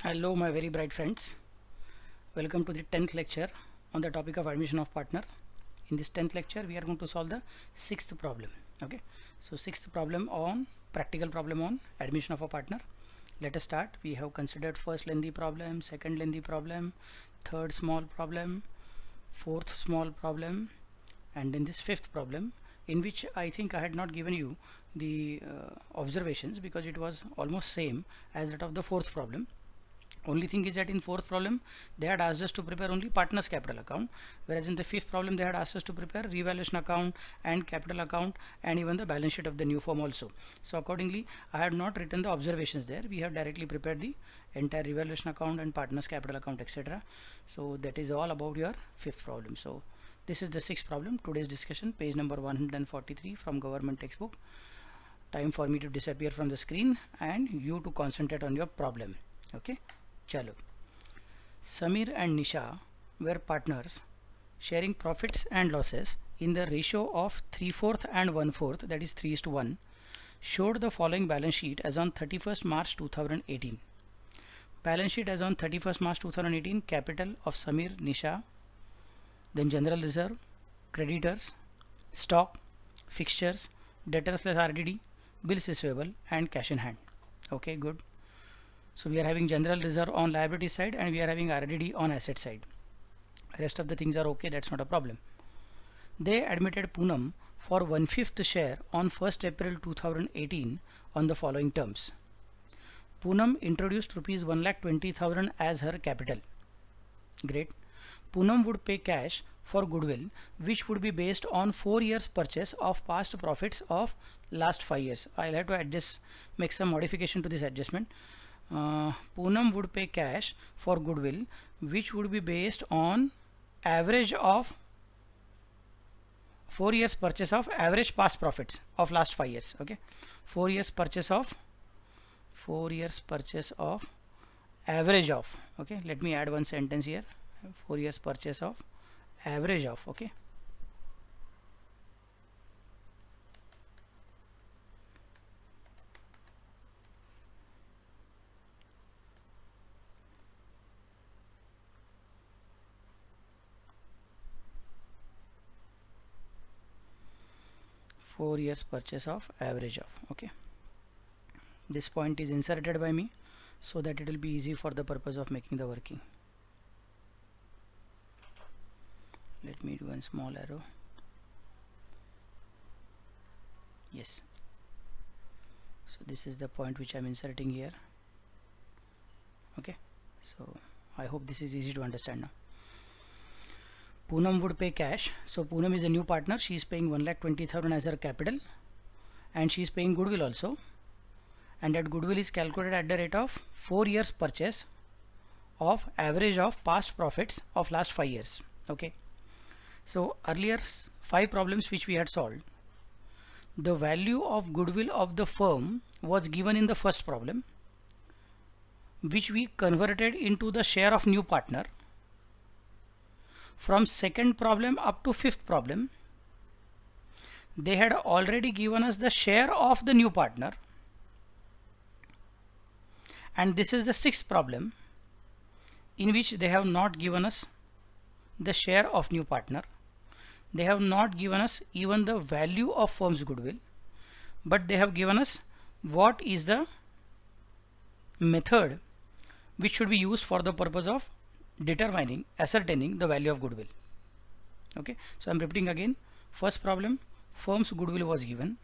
Hello my very bright friends, welcome to the 10th lecture on the topic of admission of partner. In this 10th lecture we are going to solve the 6th problem. Okay, so 6th problem on practical problem on admission of a partner. Let us start. We have considered first lengthy problem, second lengthy problem, third small problem, fourth small problem, and then this 5th problem, in which I think I had not given you the observations because it was almost same as that of the 4th problem. Only thing is that in 4th problem they had asked us to prepare only partners capital account, whereas in the 5th problem they had asked us to prepare revaluation account and capital account and even the balance sheet of the new firm also. So accordingly I had not written the observations there. We have directly prepared the entire revaluation account and partners capital account, etc. So that is all about your 5th problem. So this is the 6th problem. Today's discussion, page number 143 from government textbook. Time for me to disappear from the screen and you to concentrate on your problem. Okay, chalo. Samir and Nisha were partners sharing profits and losses in the ratio of 3/4 and 1/4, that is 3:1. Showed the following balance sheet as on 31st March 2018. Balance sheet as on 31st March 2018: capital of Samir, Nisha, then general reserve, creditors, stock, fixtures, debtors less RDD, bills receivable, and cash in hand. Okay, good. So we are having general reserve on liability side and we are having RDD on asset side. Rest of the things are okay, that's not a problem. They admitted Poonam for 1/5 share on 1st April 2018 on the following terms. Poonam introduced rupees 1,20,000 as her capital. Great. Poonam would pay cash for goodwill, which would be based on 4 years purchase of past profits of last 5 years. I'll have to adjust, make some modification to this adjustment. Poonam would pay cash for goodwill, which would be based on average of 4 years purchase of average past profits of last 5 years. Okay, 4 years purchase of average of. Okay, let me add one sentence here. 4 years purchase of average of. Okay, four years purchase of average of. Okay, this point is inserted by me so that it will be easy for the purpose of making the working. Let me do one small arrow. Yes, so this is the point which I'm inserting here. Okay, so I hope this is easy to understand now. Poonam would pay cash. So Poonam is a new partner. She is paying 1,20,000 as her capital and she is paying goodwill also, and that goodwill is calculated at the rate of 4 years purchase of average of past profits of last 5 years. Okay, so earlier 5 problems which we had solved, the value of goodwill of the firm was given in the first problem, which we converted into the share of new partner. From second problem up to 5th problem, they had already given us the share of the new partner, and this is the 6th problem in which they have not given us the share of new partner. They have not given us even the value of firm's goodwill, but they have given us what is the method which should be used for the purpose of ascertaining the value of goodwill. Okay, so I'm repeating again. First problem, firm's goodwill was given.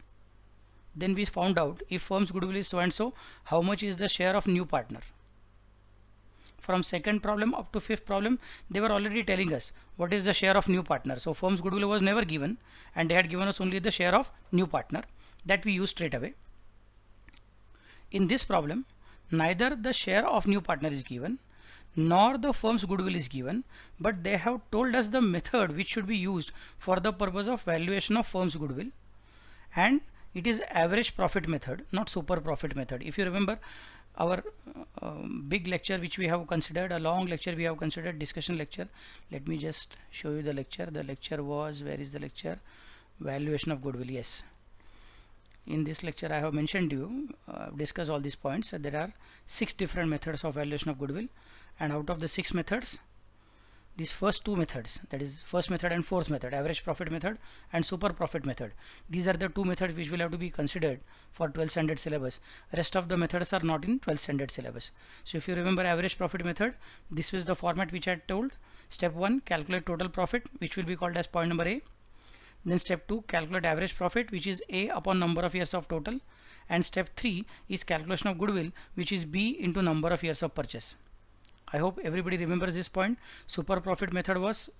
Then we found out if firm's goodwill is so and so, how much is the share of new partner. From second problem up to 5th problem, they were already telling us what is the share of new partner. So firm's goodwill was never given and they had given us only the share of new partner, that we used straight away. In this problem, neither the share of new partner is given nor the firm's goodwill is given, but they have told us the method which should be used for the purpose of valuation of firm's goodwill, and it is average profit method, not super profit method. If you remember our big lecture which we have considered, a long lecture we have considered, discussion lecture. Let me just show you the lecture. The lecture was, where is the lecture? Valuation of goodwill. Yes, In this lecture I have mentioned you discuss all these points. There are 6 different methods of valuation of goodwill, and out of the 6 methods, these first 2 methods, that is first method and fourth method, average profit method and super profit method, these are the 2 methods which will have to be considered for 12th standard syllabus. Rest of the methods are not in 12th standard syllabus. So if you remember average profit method, this was the format which I had told. Step 1, calculate total profit, which will be called as point number A. Then step 2, calculate average profit, which is A upon number of years of total. And step 3 is calculation of goodwill, which is B into number of years of purchase. I hope everybody remembers this point. Super profit method was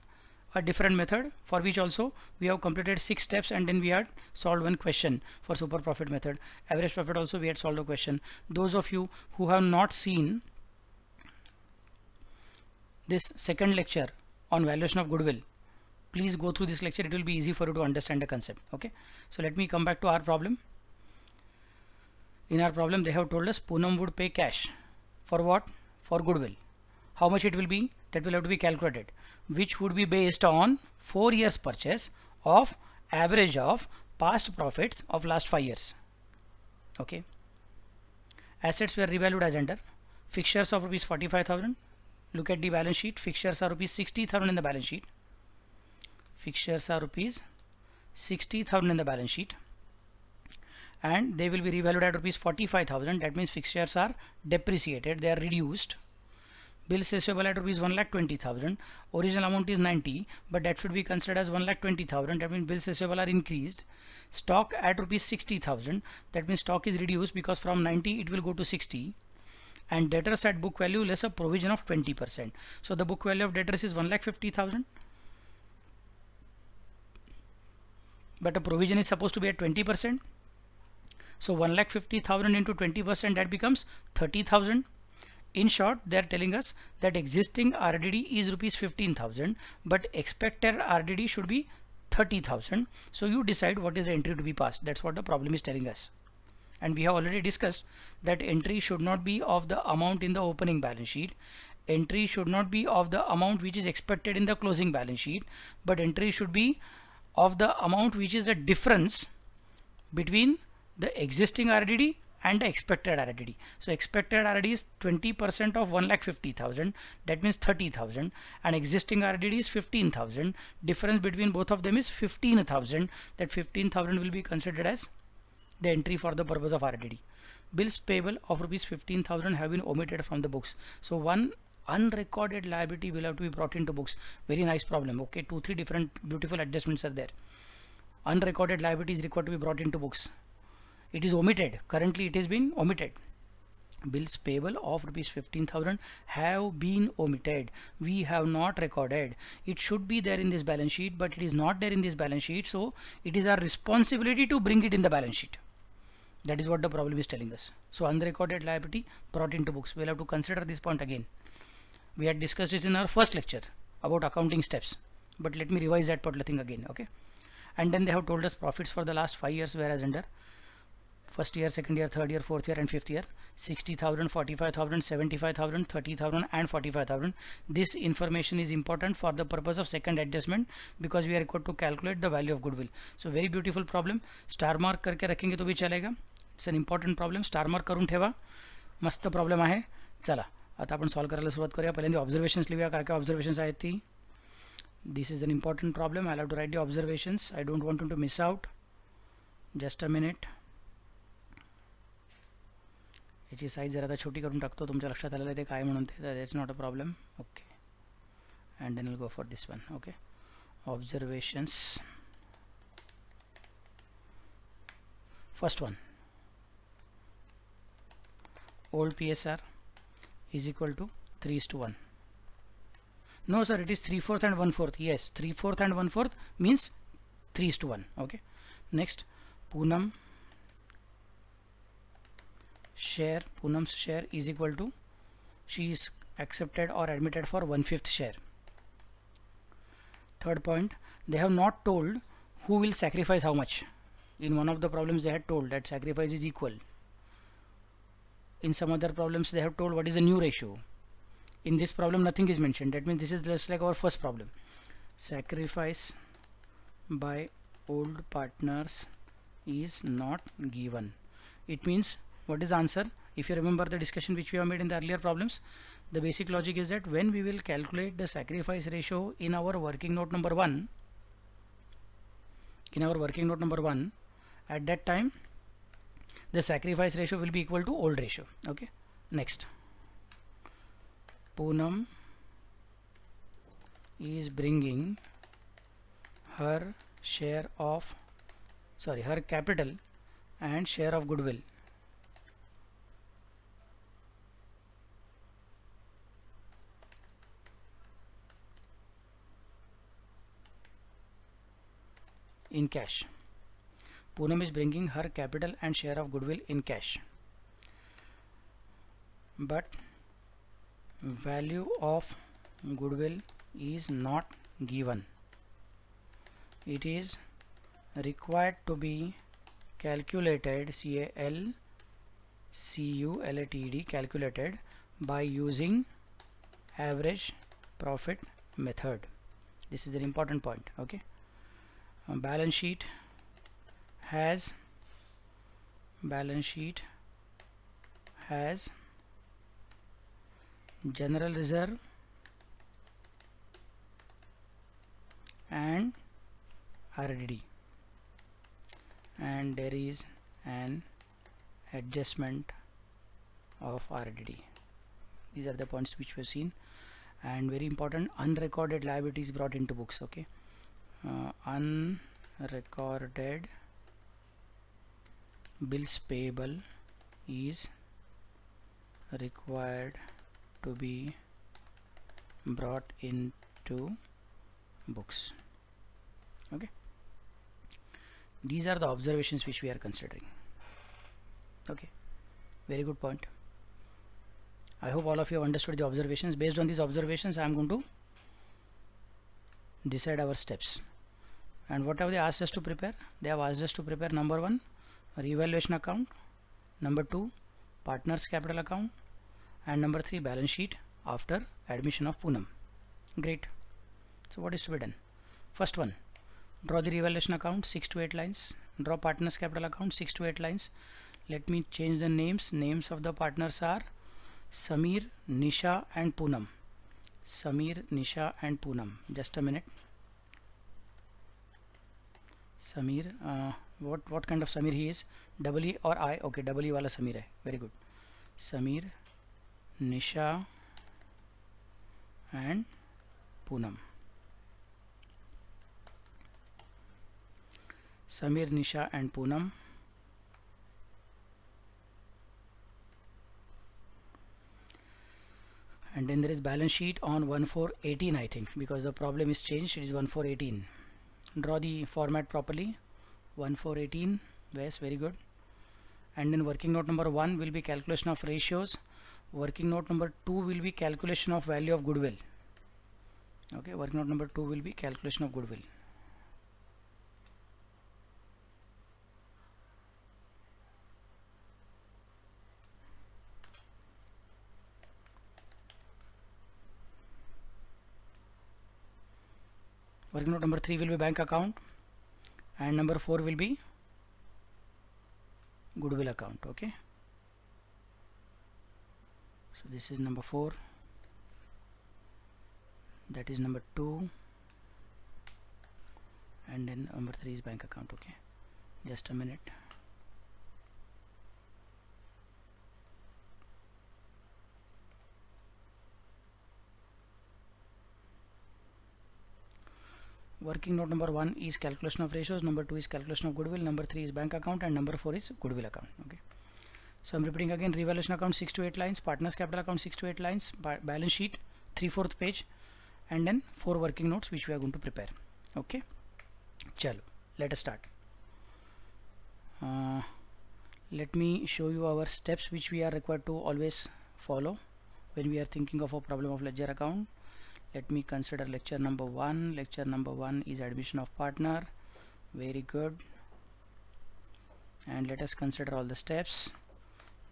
a different method for which also we have completed 6 steps, and then we had solved one question for super profit method. Average profit also we had solved a question. Those of you who have not seen this second lecture on valuation of goodwill, please go through this lecture. It will be easy for you to understand the concept. Okay, so let me come back to our problem. In our problem they have told us Poonam would pay cash for what? For goodwill. How much it will be? That will have to be calculated, which would be based on 4 years purchase of average of past profits of last 5 years. Okay. Assets were revalued as under. Fixtures of rupees 45,000. Look at the balance sheet. Fixtures are rupees 60,000 in the balance sheet. Fixtures are rupees 60,000 in the balance sheet, and they will be revalued at rupees 45,000. That means fixtures are depreciated, they are reduced. Bills receivable at rupees 1,20,000. Original amount is 90, but that should be considered as 1,20,000. That means bills receivable are increased. Stock at rupees 60,000. That means stock is reduced because from 90 it will go to 60. And debtors at book value less a provision of 20%. So the book value of debtors is 1,50,000. But a provision is supposed to be at 20%. So 1,50,000 into 20%, that becomes 30,000. In short, they are telling us that existing RDD is rupees 15,000, but expected RDD should be 30,000. So you decide what is the entry to be passed. That's what the problem is telling us. And we have already discussed that entry should not be of the amount in the opening balance sheet. Entry should not be of the amount which is expected in the closing balance sheet, but entry should be of the amount which is the difference between the existing RDD and the expected RDD. So expected RDD is 20% of 1,50,000, that means 30,000, and existing RDD is 15,000. Difference between both of them is 15,000. That 15,000 will be considered as the entry for the purpose of RDD. Bills payable of rupees 15,000 have been omitted from the books. So one unrecorded liability will have to be brought into books. Very nice problem. Okay, 2-3 different beautiful adjustments are there. Unrecorded liability is required to be brought into books. It is omitted. Currently it has been omitted. Bills payable of rupees 15,000 have been omitted. We have not recorded. It should be there in this balance sheet, but it is not there in this balance sheet. So it is our responsibility to bring it in the balance sheet. That is what the problem is telling us. So unrecorded liability brought into books. We'll have to consider this point again. We had discussed it in our first lecture about accounting steps, but let me revise that particular thing again. Okay. And then they have told us profits for the last 5 years, whereas under first year, second year, third year, fourth year and fifth year, 60,000, 45,000, 75,000, 30,000 and 45,000. This information is important for the purpose of second adjustment because we are required to calculate the value of goodwill. So very beautiful problem. Star mark करके रखेंगे तो भी चलेगा. It's an important problem. Star mark करून ठेवा. मस्त problem आहे. चला आता आपण सॉल्व करायला सुरुवात करूया. पहिल्यांदा ऑब्झर्वेशन्स लिहूया. काय काय ऑब्झर्वेशन्स आहेत ती. This is an important problem. I'll have to write the observations. I don't want you to miss out. Just a minute. याची साईज जरा आता छोटी करून टाकतो. तुमच्या लक्षात आलेलं ते काय म्हणून ते. That's not a problem. Okay. And then we'll go for this one. Okay. Observations. First one. Old PSR is equal to 3:1. No sir, it is 3/4 and 1/4. Yes, 3/4 and 1/4 means 3:1. Okay. Next, Poonam's share is equal to, she is accepted or admitted for 1/5 share. Third point, they have not told who will sacrifice how much. In one of the problems they had told that sacrifice is equal. In some other problems they have told what is the new ratio. In this problem nothing is mentioned. That means this is just like our first problem. Sacrifice by old partners is not given. It means, what is the answer? If you remember the discussion which we have made in the earlier problems, the basic logic is that when we will calculate the sacrifice ratio in our working note number 1, at that time the sacrifice ratio will be equal to old ratio. Okay, next, Poonam is bringing her capital and share of goodwill in cash. Poonam is bringing her capital and share of goodwill in cash, but value of goodwill is not given. It is required to be calculated, calculated by using average profit method. This is an important point. Okay, balance sheet has general reserve and RDD, and there is an adjustment of RDD. These are the points which we have seen. And very important, unrecorded liabilities brought into books. Okay, unrecorded bills payable is required to be brought into books. Okay, these are the observations which we are considering. Okay, very good point. I hope all of you have understood the observations. Based on these observations, I am going to decide our steps. And what have they asked us to prepare? They have asked us to prepare number 1, revaluation account, number 2, partners capital account, and number 3, balance sheet after admission of Poonam. Great. So what is to be done? First one, draw the revaluation account, 6 to 8 lines. Draw partners capital account, 6 to 8 lines. Let me change the names. Names of the partners are Samir, Nisha and Poonam. Samir, Nisha and Poonam. Just a minute. Samir, what kind of Samir he is? Double E or I? Okay, double E wala Samir hai. Very good. Samir, Nisha and Poonam. Samir, Nisha and Poonam. And then there is balance sheet on 1/4/18, I think, because the problem is changed. It is 1/4/18. Draw the format properly. 1/4/18. Yes, very good. And then working note number 1 will be calculation of ratios. Working note number 2 will be calculation of value of goodwill. Okay, working note number 2 will be calculation of goodwill. Working note number 3 will be bank account, and number 4 will be goodwill account. Okay, so this is number 4, that is number 2, and then number 3 is bank account. Okay, just a minute. Working note number 1 is calculation of ratios, number 2 is calculation of goodwill, number 3 is bank account, and number 4 is goodwill account. Okay, so I'm repeating again: revaluation account 6 to 8 lines, partners capital account 6 to 8 lines, balance sheet 3/4 page, and then 4 working notes which we are going to prepare. Okay, chalo, let us start. Let me show you our steps which we are required to always follow when we are thinking of a problem of ledger account. Let me consider lecture number 1. Lecture number 1 is admission of partner. Very good. And let us consider all the steps.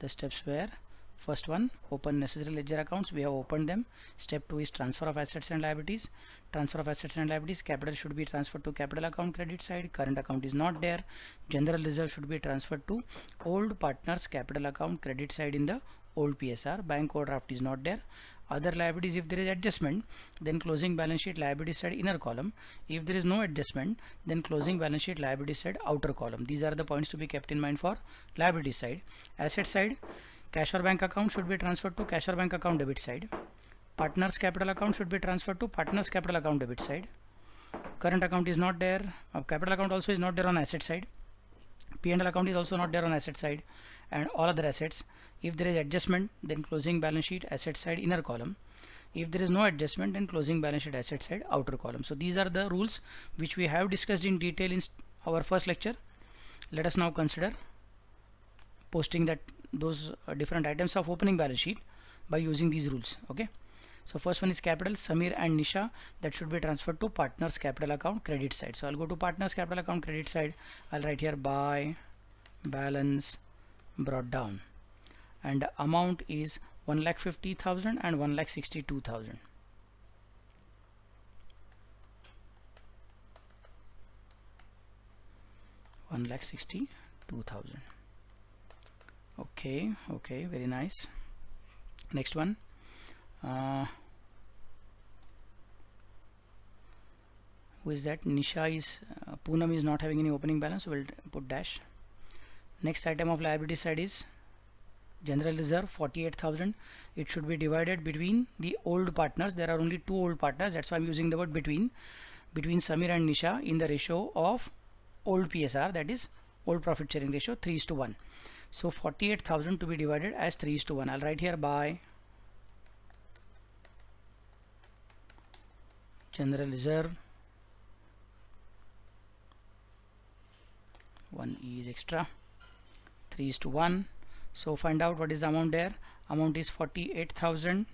The steps were: First one, open necessary ledger accounts. We have opened them. Step 2 is transfer of assets and liabilities. Transfer of assets and liabilities, capital should be transferred to capital account credit side. Current account is not there. General reserve should be transferred to old partners capital account credit side in the old PSR. Bank overdraft is not there. Other liabilities, if there is adjustment, then closing balance sheet liability side inner column. If there is no adjustment, then closing balance sheet liability side outer column. These are the points to be kept in mind for liability side. Asset side, cash or bank account should be transferred to cash or bank account debit side. Partners capital account should be transferred to partners capital account debit side. Current account is not there. Capital account also is not there on asset side. P&L account is also not there on asset side, and all other assets. If there is adjustment, then closing balance sheet asset side inner column. If there is no adjustment, then closing balance sheet asset side outer column. So these are the rules which we have discussed in detail in our first lecture. Let us now consider posting that those different items of opening balance sheet by using these rules. Okay, so first one is capital, Samir and Nisha, that should be transferred to partners capital account credit side. So I'll go to partners capital account credit side. I'll write here by balance brought down, and the amount is 1,50,000 and 1,62,000. $1,62,000. Okay, very nice. Next one, who is that? Nisha is Poonam is not having any opening balance, so we'll put dash. Next item of liability side is general reserve 48,000. It should be divided between the old partners. There are only two old partners, that's why I'm using the word between Samir and Nisha in the ratio of old PSR, that is old profit sharing ratio 3:1. So 48,000 to be divided as 3:1. I'll write here by general reserve, 1 is extra, 3:1. So find out what is the amount there. Amount is 48,000.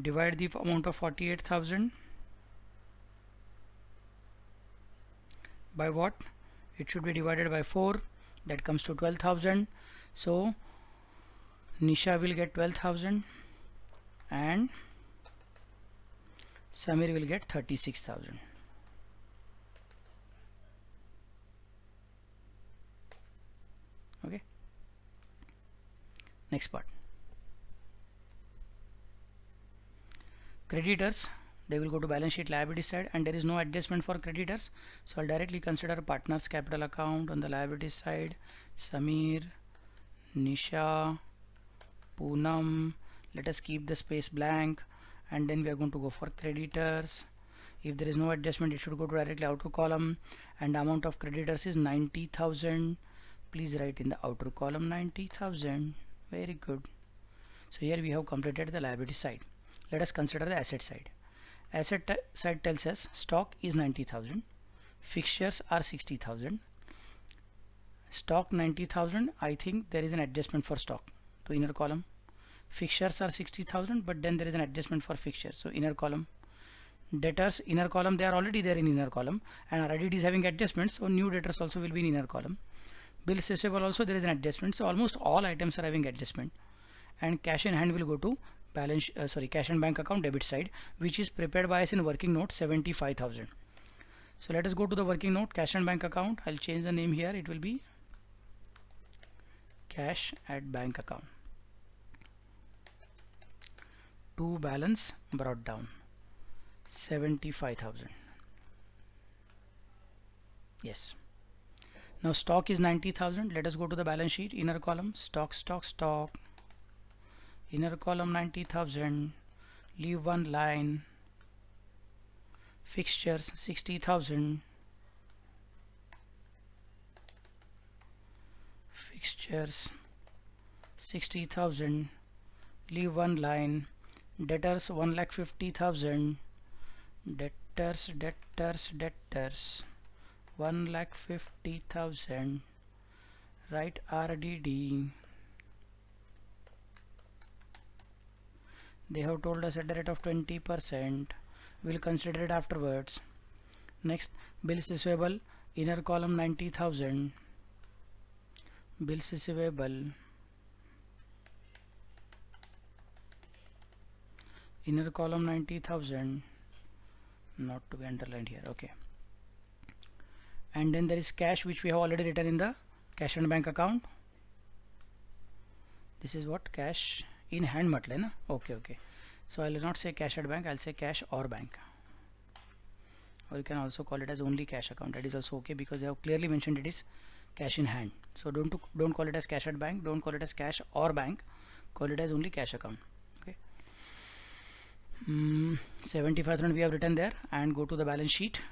Divide the amount of 48,000 by what? It should be divided by 4. That comes to 12,000. So Nisha will get 12,000 and Samir will get 36,000. Okay. Next part, creditors, they will go to balance sheet liability side, and there is no adjustment for creditors, so I'll directly consider partners capital account on the liability side. Samir, Nisha, Poonam, let us keep the space blank, and then we are going to go for creditors. If there is no adjustment, it should go to directly outer column, and the amount of creditors is 90,000. Please write in the outer column 90,000. Very good. So here we have completed the liability side. Let us consider the asset side. Asset side tells us stock is 90,000, fixtures are 60,000. Stock 90,000, I think there is an adjustment for stock to inner column. Fixtures are 60,000, but then there is an adjustment for fixtures, so inner column. Debtors inner column, they are already there in inner column, and already it is having adjustments, so new debtors also will be in inner column. Bills receivable also there is an adjustment, so almost all items are having adjustment. And cash in hand will go to balance cash and bank account debit side, which is prepared by us in working note 75,000. So let us go to the working note cash and bank account. I'll change the name here, it will be cash at bank account. To balance brought down 75,000. Yes. Now stock is 90,000. Let us go to the balance sheet inner column. Stock, inner column 90,000. Leave one line. Fixtures 60,000. Fixtures 60,000. Leave one line. Debtors 1,50,000. Debtors 1,50,000. Write RDD. They have told us at the rate of 20%. We'll consider it afterwards. Next, bills receivable inner column 90,000. Bills receivable inner column 90,000, not to be underlined here. Okay, and then there is cash which we have already written in the cash and bank account. This is what cash in hand matle na. Okay, so I will not say cash at bank, I'll say cash or bank, or you can also call it as only cash account. That is also okay because they have clearly mentioned it is cash in hand. So don't call it as cash at bank, don't call it as cash or bank, call it as only cash account. Okay, 75,000 we have written there, and go to the balance sheet.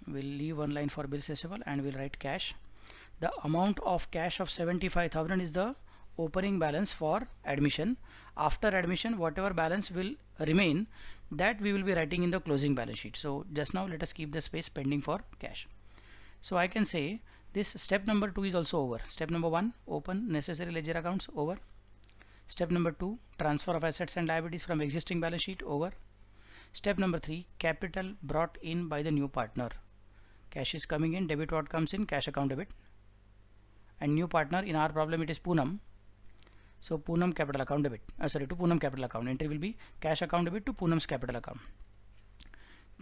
We'll leave one line for bills receivable and we'll write cash. The amount of cash of 75,000 is the opening balance for admission. After admission, whatever balance will remain, that we will be writing in the closing balance sheet. So just now let us keep the space pending for cash. So I can say this step number 2 is also over. Step number 1, open necessary ledger accounts, over. Step number 2, transfer of assets and liabilities from existing balance sheet, over. Step number 3, capital brought in by the new partner. Cash is coming in, debit what comes in, cash account debit. And new partner, in our problem it is Poonam. So Poonam capital account debit, to Poonam capital account. Entry will be cash account debit to Poonam's capital account.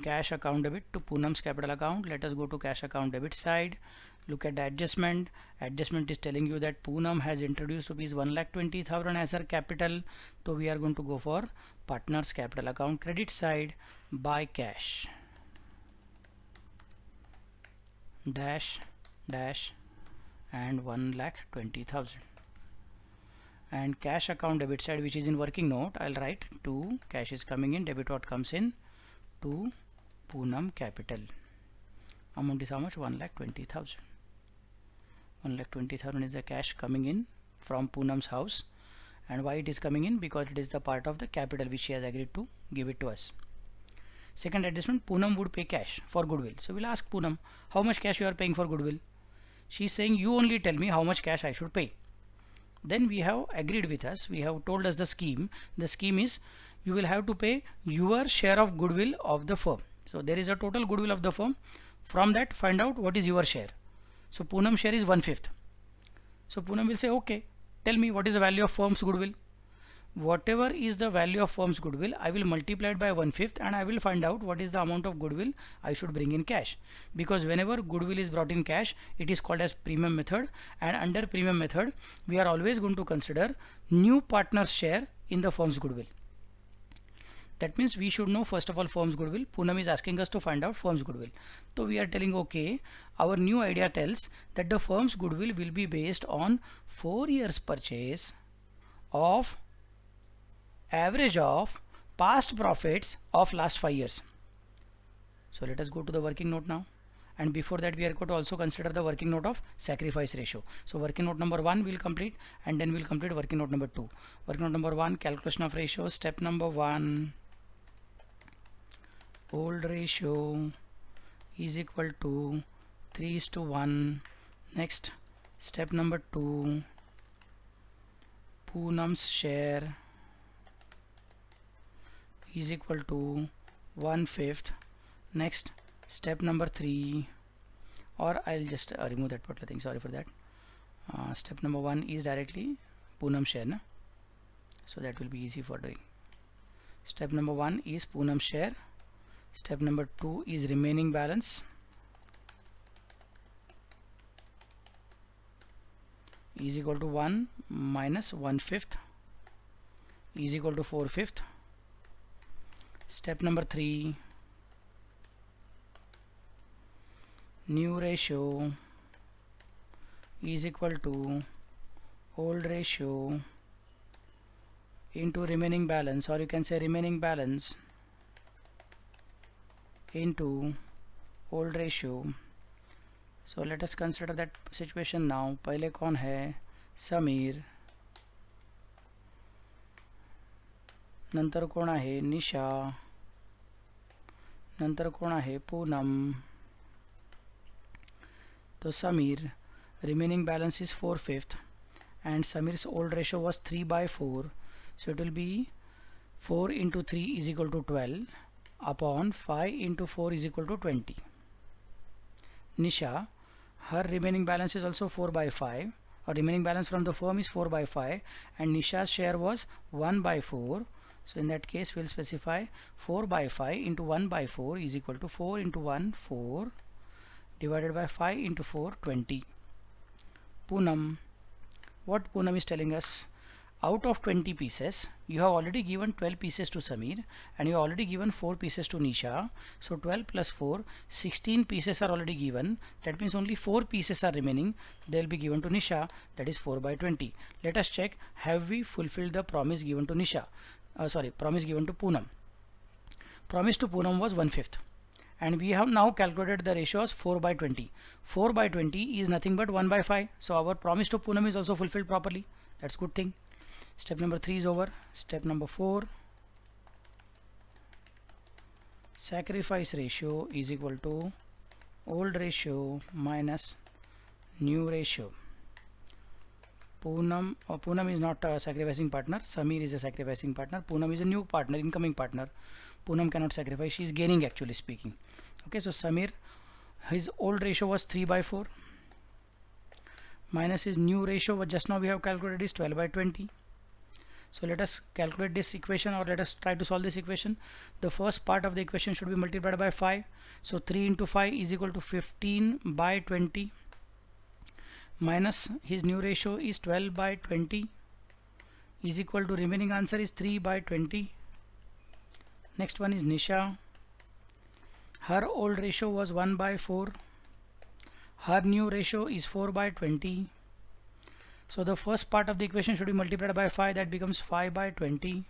Cash account debit to Poonam's capital account. Let us go to cash account debit side. Look at the adjustment. Adjustment is telling you that Poonam has introduced rupees 1,20,000 as her capital. So we are going to go for partner's capital account credit side, by cash dash and 1,20,000. And cash account debit side, which is in working note, I'll write to cash is coming in, debit what comes in to Poonam capital. Amount is how much? 1,20,000. 1,20,000 is the cash coming in from Poonam's house. And why it is coming in? Because it is the part of the capital which she has agreed to give it to us. Second adjustment, Poonam would pay cash for Goodwill. So we'll ask Poonam, how much cash you are paying for Goodwill? She is saying, you only tell me how much cash I should pay. Then we have agreed with us, we have told us the scheme. The scheme is you will have to pay your share of goodwill of the firm. So there is a total goodwill of the firm. From that, find out what is your share. So Poonam's share is 1/5. So Poonam will say, okay, tell me what is the value of firm's goodwill. Whatever is the value of firm's goodwill, I will multiply it by 1/5 and I will find out what is the amount of goodwill I should bring in cash. Because whenever goodwill is brought in cash, it is called as premium method, and under premium method we are always going to consider new partner's share in the firm's goodwill. That means we should know first of all firm's goodwill. Poonam is asking us to find out firm's goodwill. So we are telling, okay, our new idea tells that the firm's goodwill will be based on 4 years purchase of average of past profits of last 5 years. So let us go to the working note now, and before that we are going to also consider the working note of sacrifice ratio. So working note number 1 will complete, and then we'll complete working note number 2. Working note number 1, calculation of ratios. Step number 1, old ratio is equal to 3:1. Next, step number 2, Poonam's share is equal to 1/5. Next, step number 3, or I'll just remove that particular thing, sorry for that. Step number 1 is directly Poonam's share, na? So that will be easy for doing. Step number 1 is Poonam's share. Step number 2 is remaining balance is equal to 1 minus 1/5 is equal to 4/5. Step number 3, new ratio is equal to old ratio into remaining balance, or you can say remaining balance into old ratio. So let us consider that situation now. पहले कौन है? समीर. नंतर कोण आहे? निशा. नंतर कोण आहे? पूनम. तो Sameer, remaining balance is 4/5 and Samir's old ratio was 3/4, so it will be 4 into 3 is equal to 12 upon 5 into 4 is equal to 20. Nisha, her remaining balance is also 4/5, or remaining balance from the firm is 4/5, and Nisha's share was 1/4, So in that case we'll specify 4 by 5 into 1 by 4 is equal to 4 into 1 4 divided by 5 into 4 20. Poonam, what Poonam is telling us, out of 20 pieces you have already given 12 pieces to Samir and you have already given 4 pieces to Nisha. So 12 plus 4, 16 pieces are already given. That means only 4 pieces are remaining. They will be given to Nisha, that is 4 by 20. Let us check, have we fulfilled the promise given to Nisha? Promise given to Poonam. Promise to Poonam was 1/5 and we have now calculated the ratio as 4 by 20. 4 by 20 is nothing but 1 by 5. So our promise to Poonam is also fulfilled properly. That's good thing. Step number 3 is over. Step number 4, sacrifice ratio is equal to old ratio minus new ratio. Poonam is not a sacrificing partner. Samir is a sacrificing partner. Poonam is a new partner, incoming partner. Poonam cannot sacrifice. She is gaining, actually speaking. Okay, so Samir, his old ratio was 3 by 4 minus his new ratio, what just now we have calculated, is 12 by 20. So let us calculate this equation, or let us try to solve this equation. The first part of the equation should be multiplied by 5. So 3 into 5 is equal to 15 by 20 minus his new ratio is 12 by 20 is equal to, remaining answer is 3 by 20. Next one is Nisha. Her old ratio was 1 by 4. Her new ratio is 4 by 20. So the first part of the equation should be multiplied by 5. That becomes 5 by 20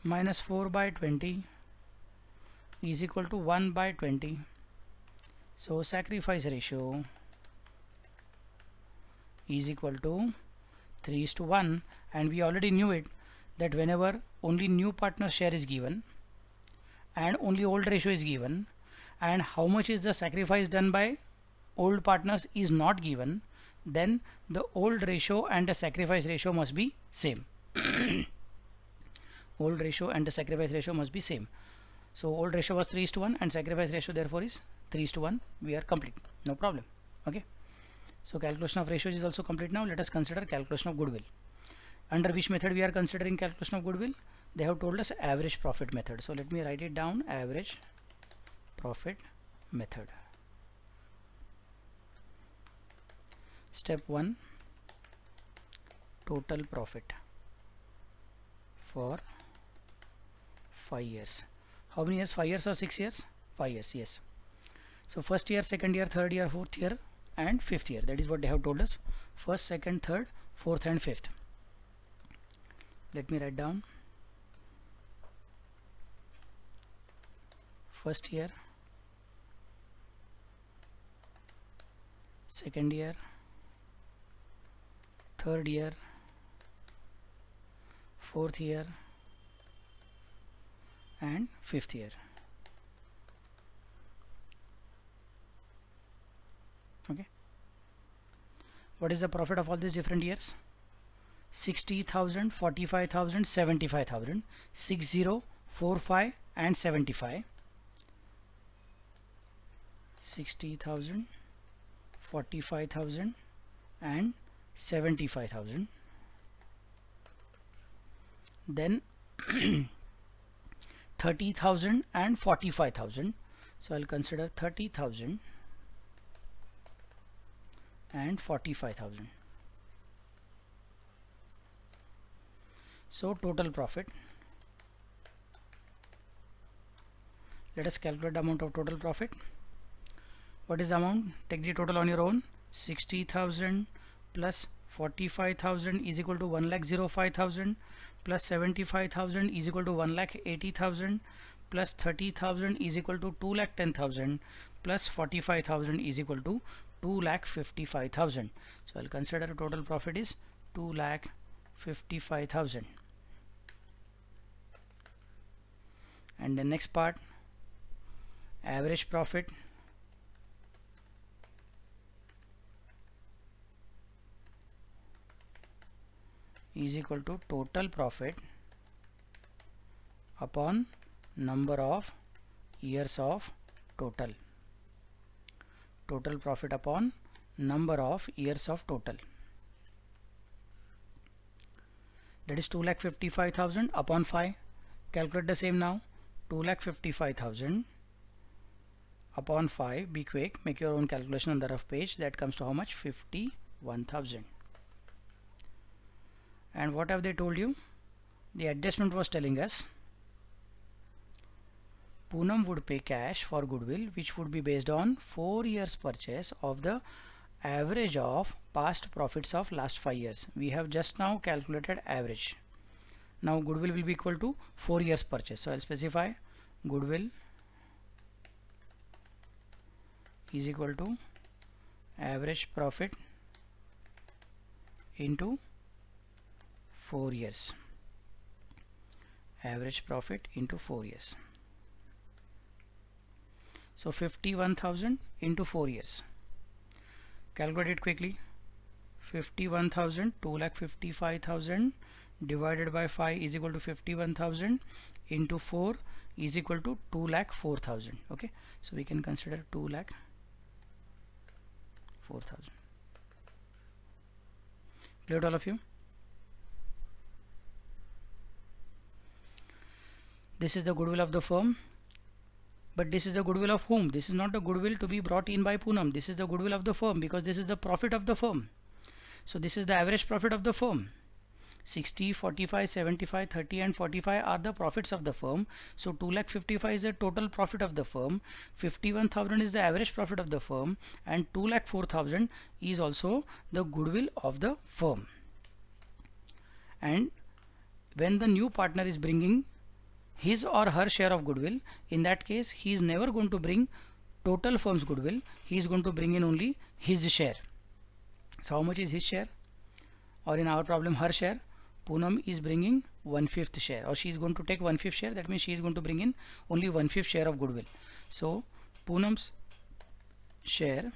minus 4 by 20 is equal to 1 by 20. So sacrifice ratio is equal to 3:1, and we already knew it, that whenever only new partner share is given and only old ratio is given and how much is the sacrifice done by old partners is not given, then the old ratio and the sacrifice ratio must be same. Old ratio and the sacrifice ratio must be same. So old ratio was 3:1 and sacrifice ratio therefore is 3:1. We are complete, no problem. Okay, so calculation of ratios is also complete. Now let us consider calculation of goodwill. Under which method we are considering calculation of goodwill? They have told us average profit method. So let me write it down, average profit method. Step 1, total profit for 5 years. How many years? 5 years or 6 years? 5 years, yes. So first year, second year, third year, fourth year and fifth year. That is what they have told us. First, second, third, fourth and fifth. Let me write down. First year, second year, third year, fourth year and fifth year. Okay, what is the profit of all these different years? 60,000, 45,000, 75,000, 60, 45 and 75. 60,000, 45,000 and 75,000. Then 30,000 and 45,000. So I'll consider 30,000 and 45,000. So total profit. Let us calculate the amount of total profit. What is the amount? Take the total on your own. 60,000 plus 45,000 is equal to 1,05,000 plus 75,000 is equal to 1,80,000 plus 30,000 is equal to 2,10,000 plus 45,000 is equal to 2,55,000. So I'll consider total profit is 2,55,000. And the next part, average profit is equal to total profit upon number of years of total. Total profit upon number of years of total. That is 2,55,000 upon 5. Calculate the same now. 2,55,000 upon 5. Be quick, make your own calculation on the rough page. That comes to how much? 51,000. And what have they told you? The adjustment was telling us Poonam would pay cash for goodwill, which would be based on 4 years purchase of the average of past profits of last 5 years. We have just now calculated average. Now goodwill will be equal to 4 years purchase. So I'll specify goodwill is equal to average profit into 4 years. Average profit into 4 years. So 51,000 into 4 years. Calculate it quickly. 51,000, 2,55,000 divided by 5 is equal to 51,000 into 4 is equal to 2,04,000. Okay, so we can consider 2,04,000. Clear to all of you? This is the goodwill of the firm. But this is the goodwill of whom? This is not the goodwill to be brought in by Poonam. This is the goodwill of the firm because this is the profit of the firm. So this is the average profit of the firm. 60, 45, 75, 30 and 45 are the profits of the firm. So 2,55,000 is the total profit of the firm. 51,000 is the average profit of the firm. And 2,04,000 is also the goodwill of the firm. And when the new partner is bringing his or her share of goodwill, in that case he is never going to bring total firm's goodwill. He is going to bring in only his share. So how much is his share? Or in our problem, her share? Poonam is bringing 1/5 share, or she is going to take 1/5 share. That means she is going to bring in only 1/5 share of goodwill. So Poonam's share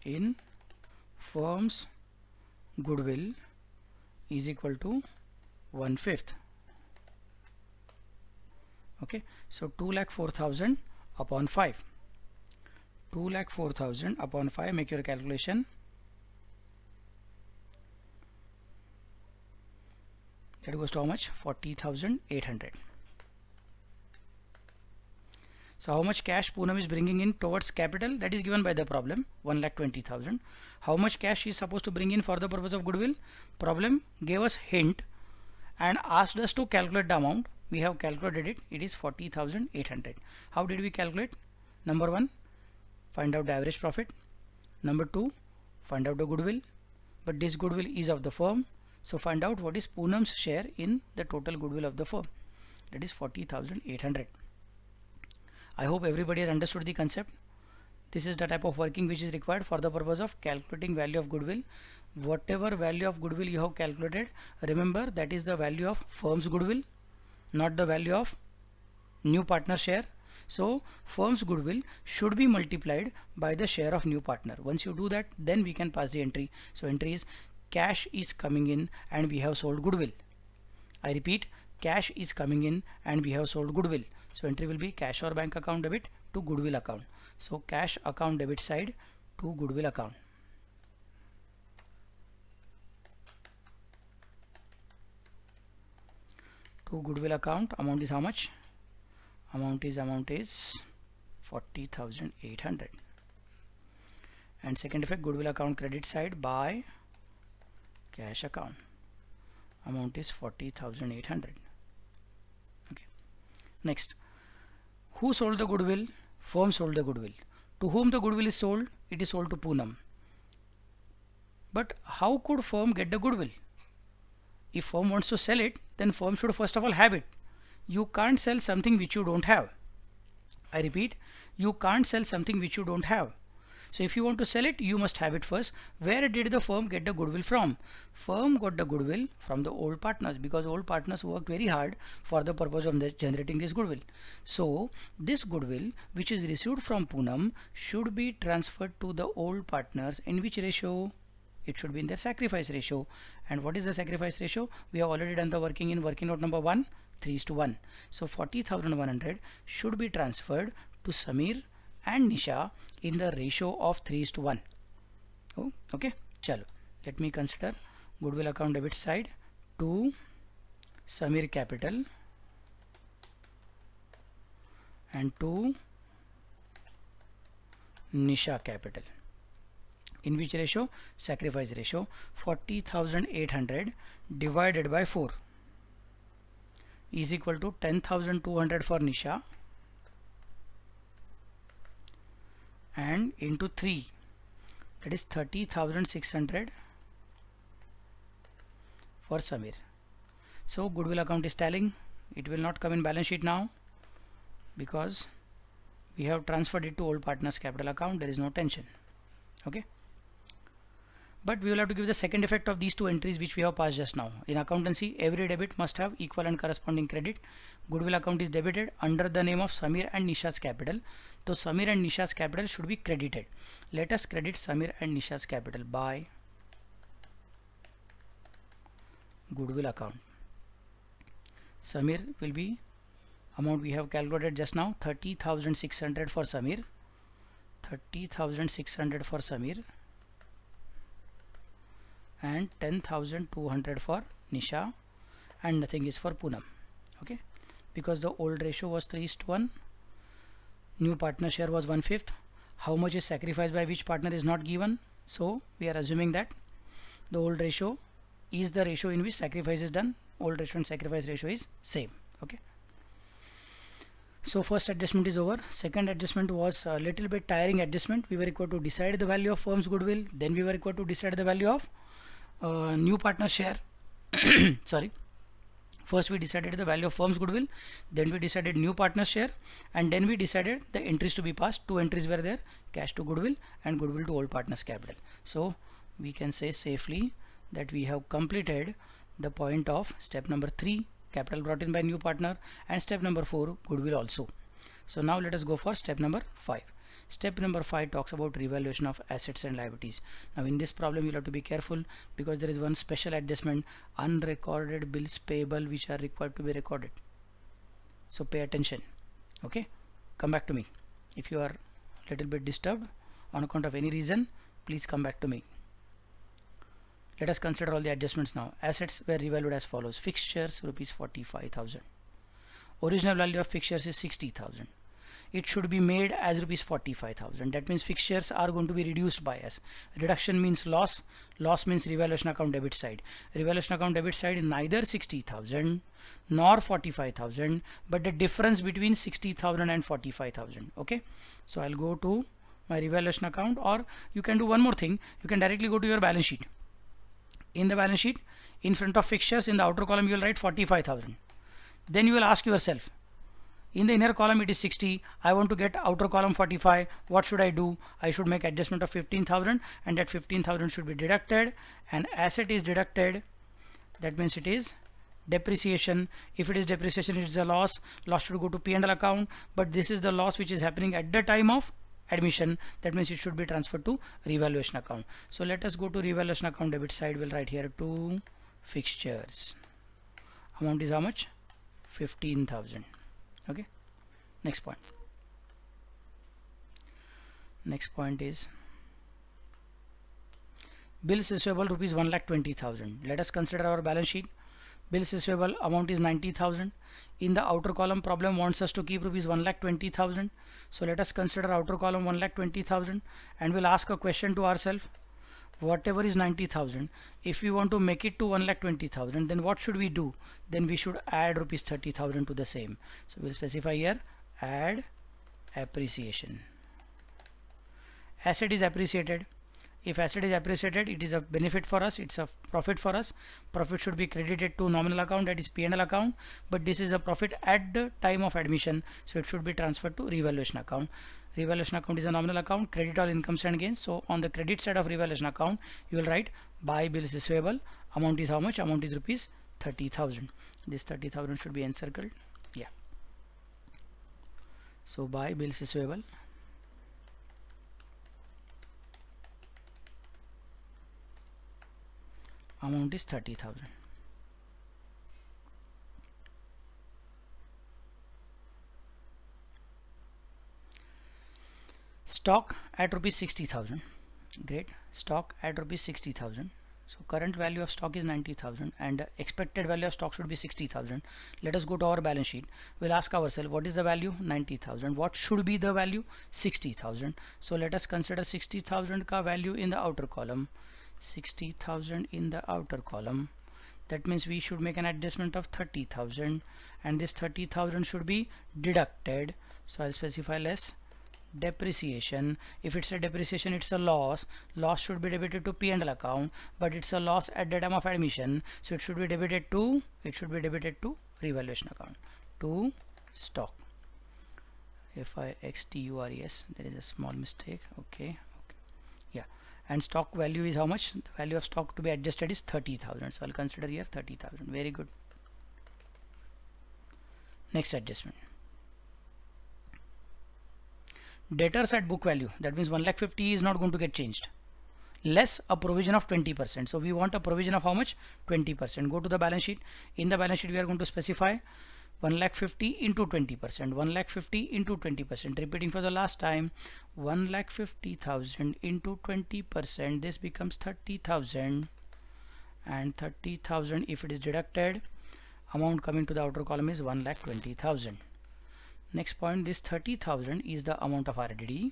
in firm's goodwill is equal to 1/5. Okay, so 2,04,000 upon 5. 2,04,000 upon 5, make your calculation. That goes to how much? 40,800. So how much cash Poonam is bringing in towards capital? That is given by the problem, 1,20,000. How much cash she is supposed to bring in for the purpose of goodwill? Problem gave us hint and asked us to calculate the amount. We have calculated it. It is 40,800. How did we calculate? Number 1, find out the average profit. Number 2, find out the goodwill. But this goodwill is of the firm. So find out what is Poonam's share in the total goodwill of the firm. That is 40,800. I hope everybody has understood the concept. This is the type of working which is required for the purpose of calculating value of goodwill. Whatever value of goodwill you have calculated, remember that is the value of firm's goodwill, not the value of new partner share. So firm's goodwill should be multiplied by the share of new partner. Once you do that, then we can pass the entry. So entry is cash is coming in and we have sold goodwill. I repeat, cash is coming in and we have sold goodwill. So entry will be cash or bank account debit to goodwill account. So cash account debit side to goodwill account. To goodwill account, amount is how much? Amount is 40,800. And second effect, goodwill account credit side by cash account. Amount is 40,800. Okay. Next, who sold the goodwill? Firm sold the goodwill. To whom the goodwill is sold? It is sold to Poonam. But how could firm get the goodwill? If firm wants to sell it, then firm should first of all have it. You can't sell something which you don't have. I repeat, you can't sell something which you don't have. So if you want to sell it, you must have it first. Where did the firm get the goodwill from? Firm got the goodwill from the old partners, because old partners worked very hard for the purpose of generating this goodwill. So this goodwill which is received from Poonam should be transferred to the old partners in which ratio? It should be in their sacrifice ratio. And what is the sacrifice ratio? We have already done the working in working note number 1, 3:1. So 40,100 should be transferred to Samir and Nisha in the ratio of 3:1. Oh, okay, chalo. Let me consider goodwill account debit side to Samir capital and to Nisha capital. In which ratio? Sacrifice ratio. 40,800 divided by 4 is equal to 10,200 for Nisha and into 3, that is 30,600 for Samir. So goodwill account is telling it will not come in balance sheet now because we have transferred it to old partners capital account. There is no tension. Okay, but we will have to give the second effect of these two entries which we have passed just now. In accountancy, every debit must have equal and corresponding credit. Goodwill account is debited under the name of Samir and Nisha's capital. So Samir and Nisha's capital should be credited. Let us credit Samir and Nisha's capital by goodwill account. Samir will be amount we have calculated just now, 30,600 for Samir, 30,600 for Samir and 10,200 for Nisha, and nothing is for Poonam. Okay, because the old ratio was 3:1, new partner share was 1/5. How much is sacrificed by which partner is not given, so we are assuming that the old ratio is the ratio in which sacrifice is done. Old ratio and sacrifice ratio is same. Okay, so first adjustment is over. Second adjustment was a little bit tiring adjustment. We were required to decide the value of firm's goodwill, then we were required to decide the value of new partner share. Sorry, first we decided the value of firm's goodwill, then we decided new partner share, and then we decided the entries to be passed. Two entries were there, cash to goodwill and goodwill to old partners capital. So we can say safely that we have completed the point of step number 3, capital brought in by new partner, and step number 4, goodwill also. So now let us go for step number 5. Step number 5 talks about revaluation of assets and liabilities. Now in this problem you have to be careful because there is one special adjustment, unrecorded bills payable, which are required to be recorded. So pay attention. Okay, come back to me. If you are a little bit disturbed on account of any reason, please come back to me. Let us consider all the adjustments now. Assets were revalued as follows. Fixtures rupees 45,000. Original value of fixtures is 60,000. It should be made as rupees 45,000. That means fixtures are going to be reduced by us. Reduction means loss. Loss means revaluation account debit side. Revaluation account debit side is neither 60,000 nor 45,000, but the difference between 60,000 and 45,000. Okay, so I'll go to my revaluation account, or you can do one more thing. You can directly go to your balance sheet. In the balance sheet, in front of fixtures, in the outer column you will write 45,000. Then you will ask yourself, in the inner column it is 60, I want to get outer column 45, what should I do? I should make adjustment of 15,000, and that 15,000 should be deducted, and asset is deducted. That means it is depreciation. If it is depreciation, it is a loss. Loss should go to P&L account, but this is the loss which is happening at the time of admission. That means it should be transferred to revaluation account. So let us go to revaluation account debit side. We'll write here to fixtures. Amount is how much? 15,000. Okay, next point. Next point is bills receivable rupees 1,20,000. Let us consider our balance sheet. Bills receivable amount is 90,000. In the outer column, problem wants us to keep rupees 1,20,000. So let us consider outer column 1,20,000, and we'll ask a question to ourselves. Whatever is 90,000, if we want to make it to 1,20,000, then what should we do? Then we should add rupees 30,000 to the same. So we'll specify here add appreciation. Asset is appreciated. If asset is appreciated, it is a benefit for us, it's a profit for us. Profit should be credited to nominal account, that is P&L account, but this is a profit at the time of admission, so it should be transferred to revaluation account. Revaluation account is a nominal account, credit all incomes and gains. So on the credit side of revaluation account, you will write buy bills receivable. Amount is how much? Amount is rupees 30,000. This 30,000 should be encircled. Yeah. So buy bills receivable. Amount is 30,000. Stock at rupees 60,000. Great. Stock at rupees 60,000. So current value of stock is 90,000 and expected value of stock should be 60,000. Let us go to our balance sheet. We'll ask ourselves, what is the value? 90,000. What should be the value? 60,000. So let us consider 60,000 ka value in the outer column. 60,000 in the outer column. That means we should make an adjustment of 30,000 and this 30,000 should be deducted. So I'll specify less depreciation. If it's a depreciation, it's a loss. Loss should be debited to P&L account, but it's a loss at the time of admission, so it should be debited to revaluation account, to stock. FIXTURES, there is a small mistake. Okay, yeah. And stock value is how much? The value of stock to be adjusted is 30,000. So I'll consider here 30,000. Very good. Next adjustment. Debtors at book value, that means 1,50,000 is not going to get changed, less a provision of 20%. So we want a provision of how much? 20%. Go to the balance sheet. In the balance sheet we are going to specify 1,50,000 into 20%. 1,50,000 into 20%. Repeating for the last time, 1,50,000 into 20%. This becomes 30,000, and 30,000 if it is deducted, amount coming to the outer column is 1,20,000. Next point, this 30,000 is the amount of RDD.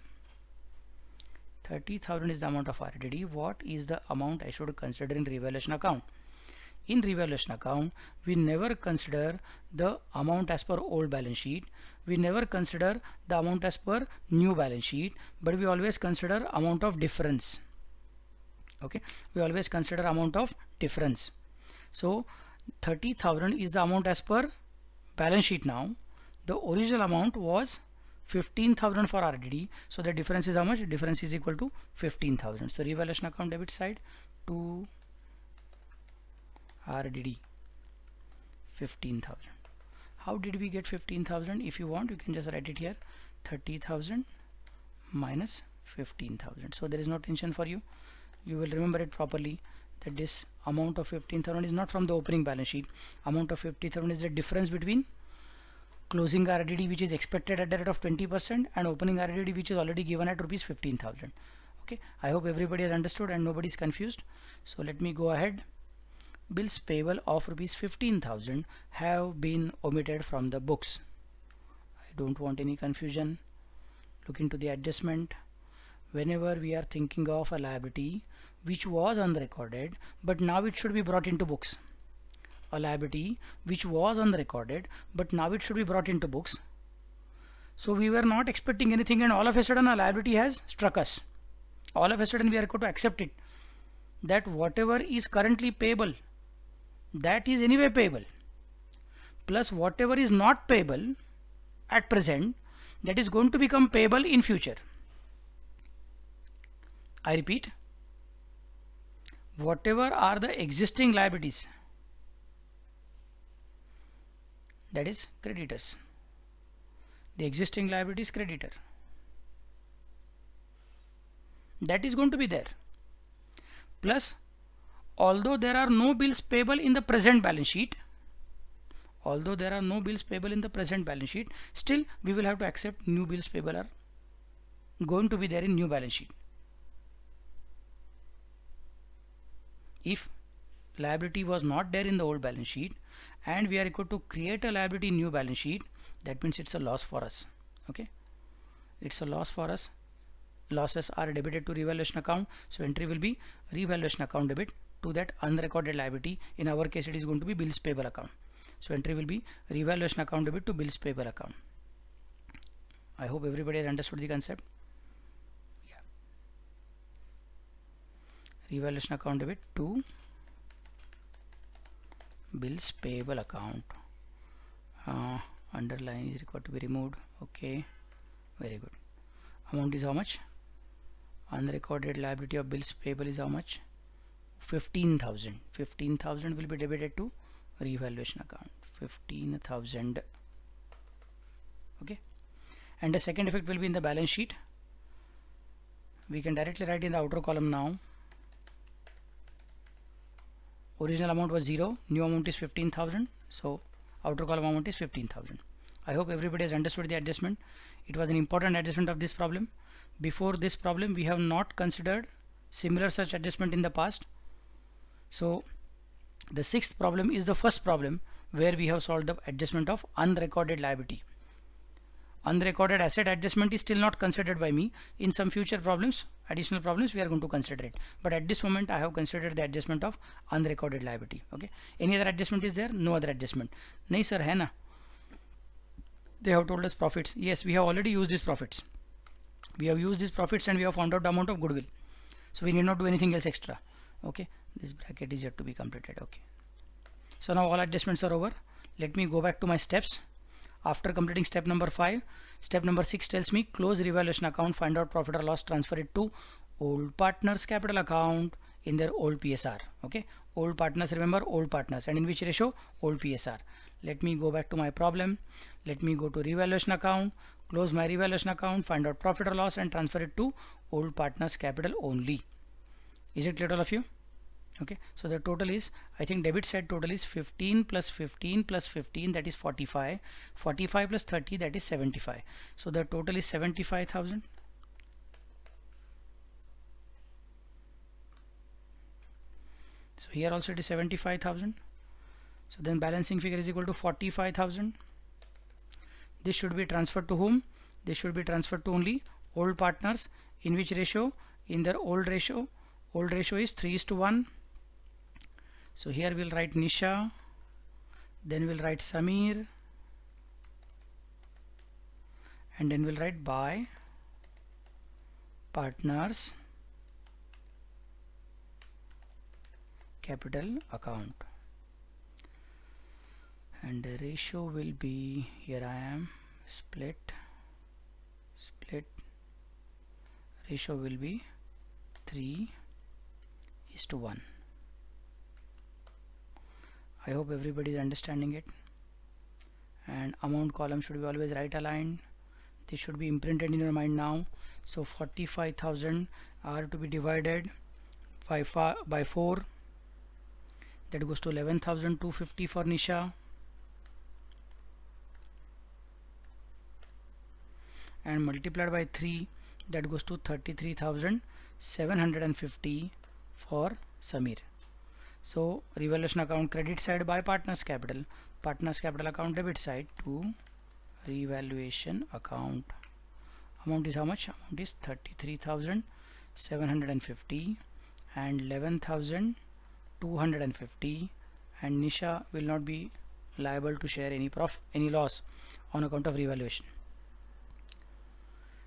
30,000 is the amount of RDD. What is the amount I should consider in revaluation account? In revaluation account, we never consider the amount as per old balance sheet. We never consider the amount as per new balance sheet, but we always consider amount of difference. Okay, we always consider amount of difference. So 30,000 is the amount as per balance sheet now. The original amount was 15,000 for RDD, so the difference is how much? Difference is equal to 15,000. So revaluation account debit side to RDD 15,000. How did we get 15,000? If you want, you can just write it here, 30,000 minus 15,000. So there is no tension for you. You will remember it properly that this amount of 15,000 is not from the opening balance sheet. Amount of 50,000 is the difference between closing RDD which is expected at the rate of 20% and opening RDD which is already given at rupees 15,000. Okay, I hope everybody has understood and nobody is confused. So let me go ahead. Bills payable of rupees 15,000 have been omitted from the books. I don't want any confusion. Look into the adjustment. Whenever we are thinking of a liability which was unrecorded but now it should be brought into books, a liability which was unrecorded but now it should be brought into books. So we were not expecting anything and all of a sudden a liability has struck us. All of a sudden we are going to accept it that whatever is currently payable, that is anyway payable, plus whatever is not payable at present, that is going to become payable in future. I repeat, whatever are the existing liabilities, that is creditors. The existing liability is creditor. That is going to be there. Plus, although there are no bills payable in the present balance sheet, still we will have to accept new bills payable are going to be there in new balance sheet. If liability was not there in the old balance sheet and we are equal to create a liability in new balance sheet, that means it's a loss for us. Okay, it's a loss for us. Losses are debited to revaluation account, so entry will be revaluation account debit to that unrecorded liability. In our case it is going to be bills payable account, so entry will be revaluation account debit to bills payable account. I hope everybody has understood the concept. Yeah, revaluation account debit to bills payable account. Underline is required to be removed. Okay, very good. Amount is how much? Unrecorded liability of bills payable is how much? 15,000. 15,000 will be debited to revaluation account. 15,000. Okay, and the second effect will be in the balance sheet. We can directly write in the outer column now. Original amount was 0, new amount is 15,000, so outer column amount is 15,000. I hope everybody has understood the adjustment. It was an important adjustment of this problem. Before this problem we have not considered similar such adjustment in the past. So the sixth problem is the first problem where we have solved the adjustment of unrecorded liability. Unrecorded asset adjustment is still not considered by me. In some future problems, additional problems, we are going to consider it, but at this moment I have considered the adjustment of unrecorded liability. Okay, any other adjustment is there? No other adjustment. Nahi sir, hai na? They have told us profits. Yes, we have already used these profits. We have used these profits and we have found out the amount of goodwill, so we need not do anything else extra. Okay, this bracket is yet to be completed. Okay, so now all adjustments are over. Let me go back to my steps. After completing step number 5, step number 6 tells me close revaluation account, find out profit or loss, transfer it to old partners capital account in their old PSR. Okay, old partners, remember, old partners, and in which ratio? Old PSR. Let me go back to my problem. Let me go to revaluation account, close my revaluation account, find out profit or loss and transfer it to old partners capital only. Is it clear to all of you? Okay, so the total is, I think debit side total is 15 plus 15 plus 15, that is 45. 45 plus 30, that is 75. So the total is 75,000. So here also it is 75,000. So then balancing figure is equal to 45,000. This should be transferred to whom? This should be transferred to only old partners. In which ratio? In their old ratio. Old ratio is 3:1. So here we'll write Nisha, then we'll write Samir, and then we'll write by partners capital account. And the ratio will be, here I am, split, ratio will be 3:1. I hope everybody is understanding it. And amount column should be always right aligned. This should be imprinted in your mind now. So 45,000 are to be divided by 4. That goes to 11,250 for Nisha. And multiplied by 3, that goes to 33,750 for Samir. So revaluation account credit side by partners capital account debit side to revaluation account. Amount is how much? Amount is 33,750 and 11,250, and Nisha will not be liable to share any loss on account of revaluation.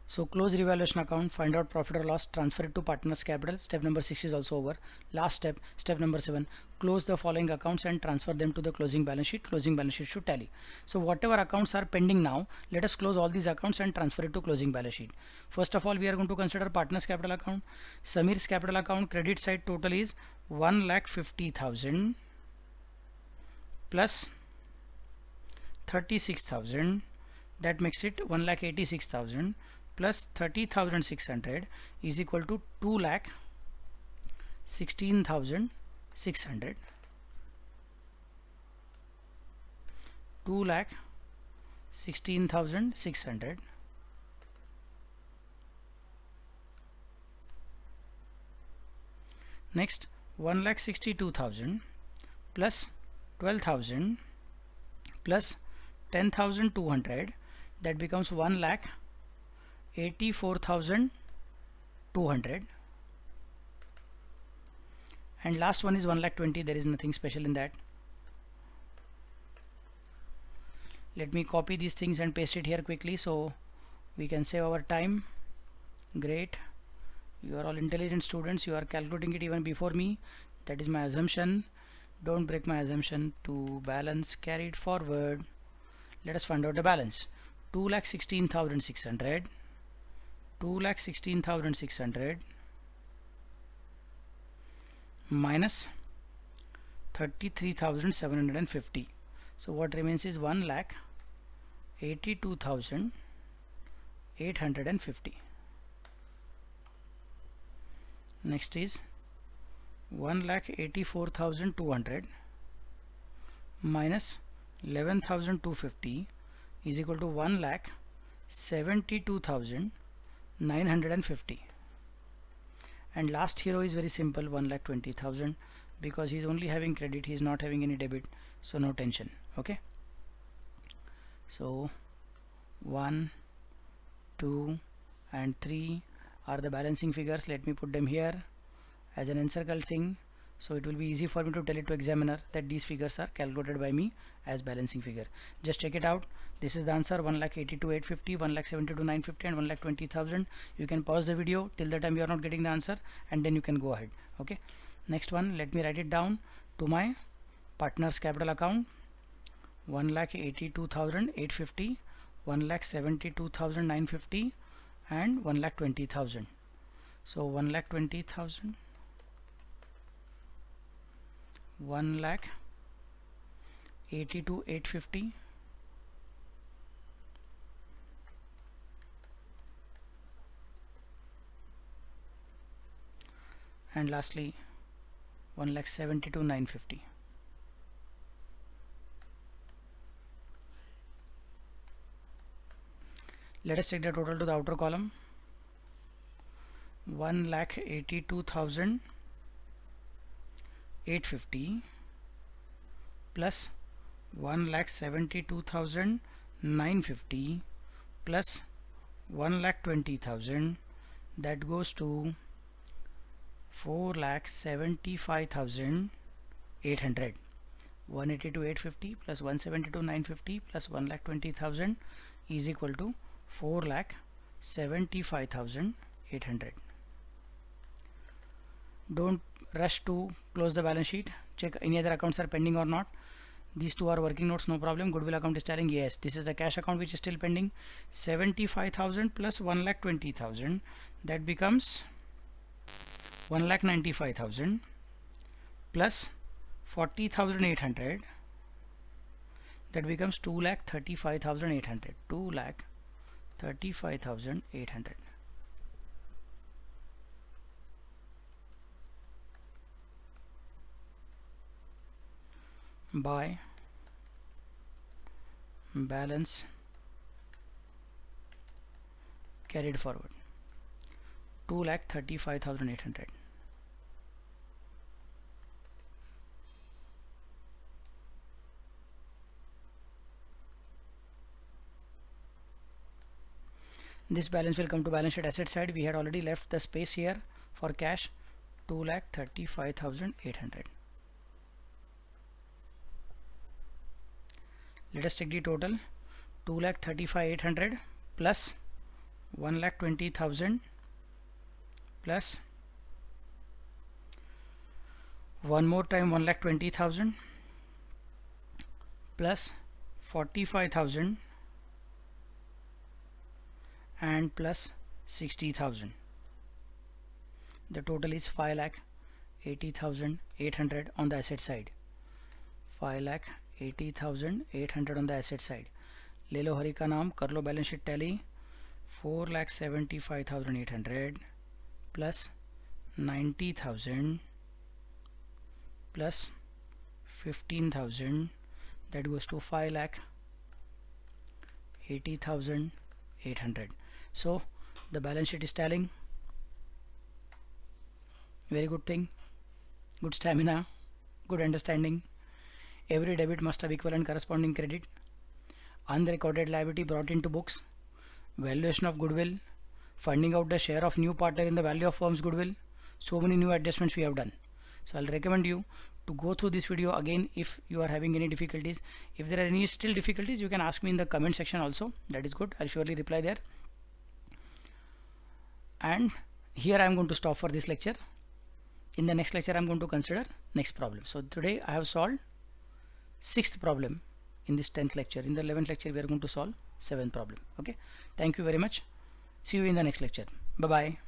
So close revaluation account, find out profit or loss, transfer it to partners capital. Step number 6 is also over. Last step, step number 7, close the following accounts and transfer them to the closing balance sheet. Closing balance sheet should tally. So whatever accounts are pending now, let us close all these accounts and transfer it to closing balance sheet. First of all, we are going to consider partners capital account. Samir's capital account credit side total is 1,50,000 plus 36,000, that makes it 1,86,000 plus 30,600 is equal to 2,16,600. 2,16,600. Next, 1,62,000 plus 12,000 plus 10,200, that becomes 1,84,200, and last one is 1,20,000. There is nothing special in that. Let me copy these things and paste it here quickly so we can save our time. Great, you are all intelligent students, you are calculating it even before me. That is my assumption. Don't break my assumption. To balance, carry it forward. Let us find out the balance. 2,16,600, 2,16,600 minus 33,750. So what remains is 1,82,850. Next is 1,84,200 minus 11,250 is equal to 1,72,950. And last hero is very simple, 1,20,000. because he's only having credit, he's not having any debit, so no tension. Okay, so 1, 2 and 3 are the balancing figures. Let me put them here as an encircle thing, so it will be easy for me to tell it to examiner that these figures are calculated by me as balancing figure. Just check it out. This is the answer: 1,82,850, 1,72,950 and 1,20,000. You can pause the video till the time you are not getting the answer, and then you can go ahead. Okay, next one, let me write it down to my partner's capital account: 1,82,850, 1,72,950 and 1,20,000. So 1,20,000, 1,82,850, and lastly 1,72,950. Let us take the total to the outer column: 1,82,850 plus 1,72,950 plus 1,20,000, that goes to 4,75,800. 182,850 plus 172,950 plus 1,20,000 is equal to 4,75,800. Don't rush to close the balance sheet. Check any other accounts are pending or not. These two are working notes, no problem. Goodwill account is telling yes. This is the cash account which is still pending. 75,000 plus 1,20,000, that becomes 1,95,000 plus 40,800, that becomes 2,35,800. 2,35,800. By balance carried forward, 2,35,800. This balance will come to balance sheet asset side. We had already left the space here for cash, 2,35,800. Let us take the total: 2,35,800 plus 1,20,000 plus one more time 1,20,000 plus 45,000 and plus 60,000. The total is 5,80,800 on the asset side. 5,80,800 on the asset side. ले लो हरी का नाम, कर लो balance sheet tally. 4,75,800 plus 90,000 plus 15,000, that goes to 5,80,800. So the balance sheet is tallying. Very good thing, good stamina, good understanding. Every debit must have equal and corresponding credit. Unrecorded liability brought into books. Valuation of goodwill. Finding out the share of new partner in the value of firm's goodwill. So many new adjustments we have done. So I'll recommend you to go through this video again if you are having any difficulties. If there are any still difficulties, you can ask me in the comment section also. That is good. I'll surely reply there. And here I am going to stop for this lecture. In the next lecture I am going to consider next problem. So today I have solved 6th problem in this 10th lecture. In the 11th lecture we are going to solve 7th problem. Okay, thank you very much. See you in the next lecture. Bye bye.